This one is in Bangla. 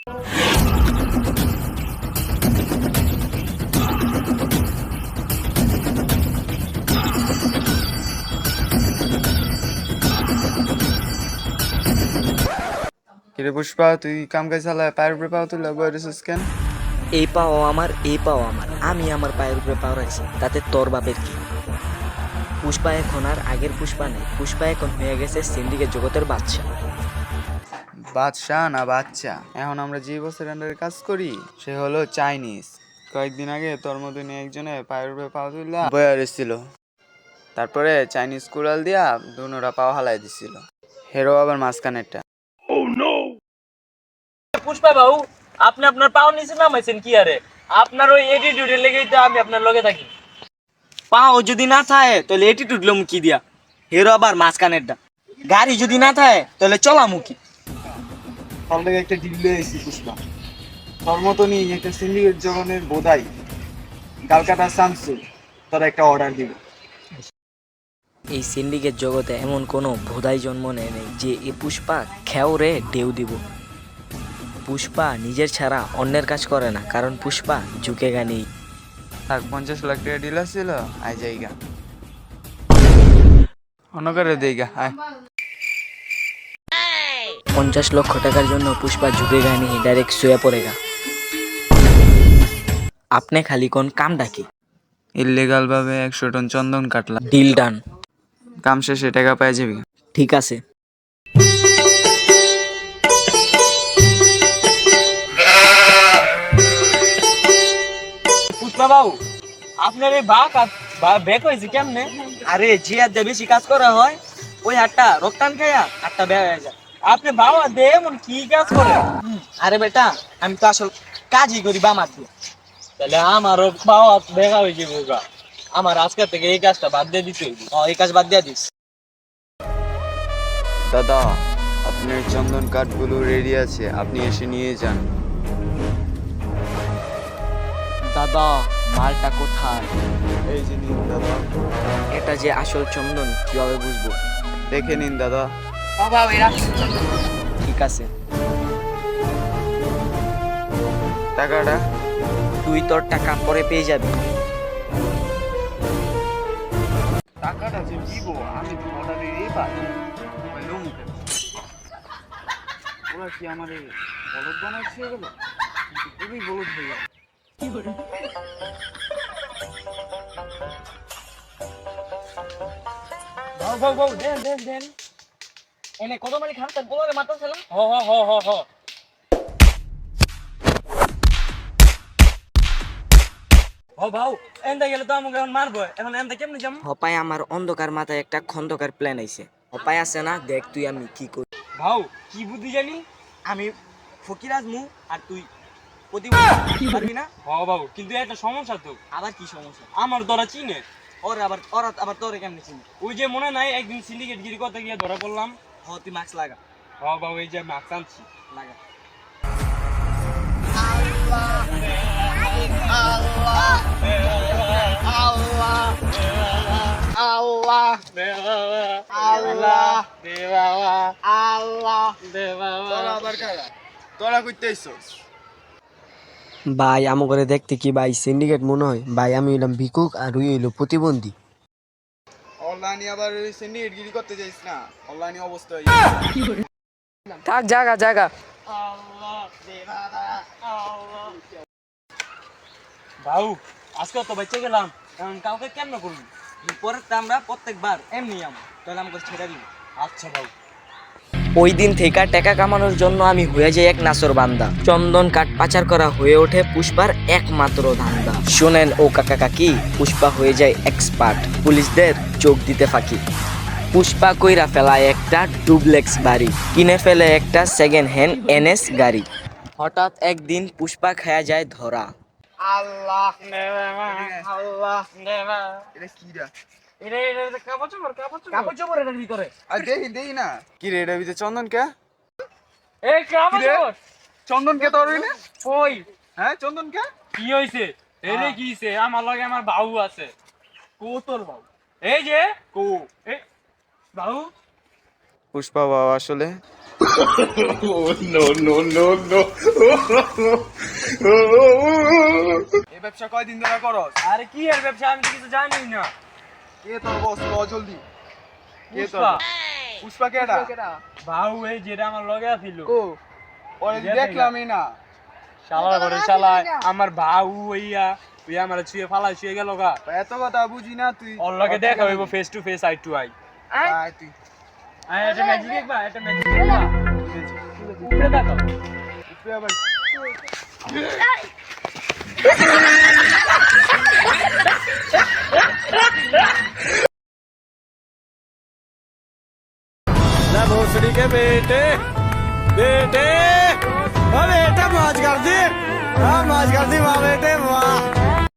কিরে পুষ্পা, তুই কাম কাজ চালায় পায়ের উপরে পাও তুলে বই রেছিস কেন? এই পাও আমার, এই পাও আমার, আমি আমার পায়ের উপরে পাও রাখছি, তাতে তোর বাপের কি? পুষ্পা এখন আর আগের পুষ্পা নেই, পুষ্পা এখন হয়ে গেছে সিন্ডিকেট জগতের বাদশা। বাদশাহ না বাচ্চা, এখন আমরা যে বছর আন্ডারে কাজ করি সে হলো চাইনিজ। কয়েকদিন আগে তোর মতন একজনে পায়ের উপরে পাও তুললা বয়া রেছিল, তারপরে চাইনিজ কুড়াল দিয়া দুনোরা পাও হালাই দিছিল, হেরো আবার মাঝখানেরটা। পুষ্পা বাবু, আপনি আপনার পাও নিচে নামাইছেন কি আরে? আপনার ওই এটিটিউডের লেগেই তো আমি আপনার লগে থাকি। পাও যদি না থাকে তাহলে এটিটিউড লম কি দিয়া? হেরো আবার মাঝখানেরটা। গাড়ি যদি না থাকে তাহলে চলামুখী। ফল থেকে একটা ডিল লয়ে এসেছি পুষ্পা, তোর মতনই একটা সিন্ডিকেট জগনের বোধাই কালকাটা শামসু তোর একটা অর্ডার দিবে। এই সিন্ডিকেট জগতে এমন কোনো ভোদাই জন্ম নেয় নেই যে এ পুষ্পা খেওরে ঢেউ দিব। পুষ্পা নিজের ছাড়া অন্যের কাজ করে না, কারণ পুষ্পা ঝুঁকে গানি। থাক, 50 লাখ টাকা ডিল আসছিল, আয় জায়গা অন্য করে দেইগা আয়। 50 লক্ষ টাকার জন্য পুষ্পা ঝুঁকে গানি ডাইরেক্ট শুয়ে পড়েগা। আপনি খালি কোন কামটা কি? ইললিগাল ভাবে 100 টন চন্দন কাটলাম, ডিল ডান। কাম শেষে টাকা পাই যাবি। ঠিক আছে। পুষ্পা বাবু, আপনার এই ব্যাক হয়েছে কেমনে? আরে যে হাত দিয়ে বেশি কাজ করা হয় ওই হাতটা রক্তান খাইয়া হাতটা ব্যয় হয়ে যায়। আপনি বাবা দে এমন কি কাজ করে? আরে বেটা, আমি তো আসল কাজই করি বাম হাত দিয়ে। তাহলে আমারও বাবা দেখা হয়ে যাবো গা। আমার আজকে থেকে এই কাজটা বাদ দিয়ে দিতে হইব। এই কাজ বাদ দিয়ে দিস। দাদা, আপনার চন্দন কাঠগুলো রেডি আছে, আপনি এসে নিয়ে যান। দাদা, মালটা কোথায়? এই যে নিন দাদা, এটা যে আসল চন্দন কিভাবে বুঝবো? দেখে নিন দাদা। ঠিক আছে। টাকাটা? তুই তোর টাকা পরে পেয়ে যাবি। টাকাটা যে দিব আমি অর্ডার দিয়েই পাই। ওরা কি আমার এই বলদ বানাচ্ছে এগুলো? খুবই বলদ হয়ে গেল। বাবু দেন এনে কত মারি খান তার বলারে মাথা ছিল। হ ও ভাউ, এনদা গেলে তো আমাকে এখন মারবো, এখন এনদা কেমনে যাম? হপায় আমার অন্ধকার মাথায় একটা খন্দকার প্ল্যান আইছে। হপায় আছে না, দেখ তুই আমি কি করি। ভাউ, কি বুদ্ধি জানি? আমি ফকির আজমু আর তুই প্রতিবন্ধী পারবি না? হ বাবু, কিন্তু একটা সমস্যা তো। আবার কি সমস্যা? আমার ধরা চিনে, ওরা আবার তোরে কেমনে চিনে? ওই যে মনে নাই একদিন সিন্ডিকেট গিরি করতে গিয়ে ধরা পড়লাম। হ, তুই মাস্ক লাগা। হ বাবু, এই যে মাস্ক আনছি, লাগা। ভাই আমার ঘরে দেখতে কি ভাই সিন্ডিকেট মনে হয়? ভাই আমি হইলাম ভিকুক আর ওই হইলো প্রতিবন্ধী। অনলাইনে আবার সিন্ডিকেট গিরি করতে যাইস না, অনলাইনে অবস্থা থাক, জায়গা ভাউ, আজকে তো বেঁচে গেলাম, এখন কাউকে কেমন করবি? পরের আমরা প্রত্যেকবার এমনি আমার তাহলে আমাকে ছেড়ে দিবি। আচ্ছা ভাউ। ওই দিন থেকে টাকা কামানোর জন্য আমি হয়ে যাই এক নাসর বান্দা। চন্দন কাঠ পাচার করা হয়ে ওঠে পুষ্পার একমাত্র ধান্দা। শোনেন ও কাকা কাকি, পুষ্পা হয়ে যায় এক্সপার্ট, পুলিশদের চোখ দিতে ফাঁকি। পুষ্পা কইরা ফেলায় একটা ডুপ্লেক্স বাড়ি, কিনে ফেলে একটা সেকেন্ড হ্যান্ড এনএস গাড়ি। হঠাৎ একদিন পুষ্পা খায়া যায় ধরা। আল্লাহ আল্লাহ এটা কি রা? এটা কাপড় চোপড় এটার ভিতরে। আর দেখি না কি রে, এটা ভিতরে চন্দন কে? এই কাপড় চোপড় চন্দন কে তোর না? ওই হ্যাঁ, চন্দন কে? কি হইছে? এনে কি হইছে? আমার লগে আমার বাবু আছে। কো তোর বাবু? এই যে কো, এই বাবু। পুষ্পা বাবা আসলে এই ব্যবসা কয়দিন ধরে করস? আরে কি এর ব্যবসা আমি তো কিছু জানি না। কে তোর বস? ল জলদি। কে তোর পুষ্পা। boss? পুষ্পা কেডা? ভাউ এই যেটা আমার লগে আছিল কো ওরে দেখলামই না। শালা করে শালা আমার ভাউ হইয়া ওই আমার ছুঁয়ে ফালা ছুঁয়ে গেল গা। এত কথা বুঝি না তুই। ওর লগে দেখা হইব face to face eye to eye. আয় তুই। আয় এটা ম্যাজিক দেখবা, এটা ম্যাজিক দেখবা। উপরে দেখো। উপরে আবার ले भोसड़ी के बेटे बेटे ओ बेटा मौज कर दी हाँ मौज कर दी वाह बेटे वाह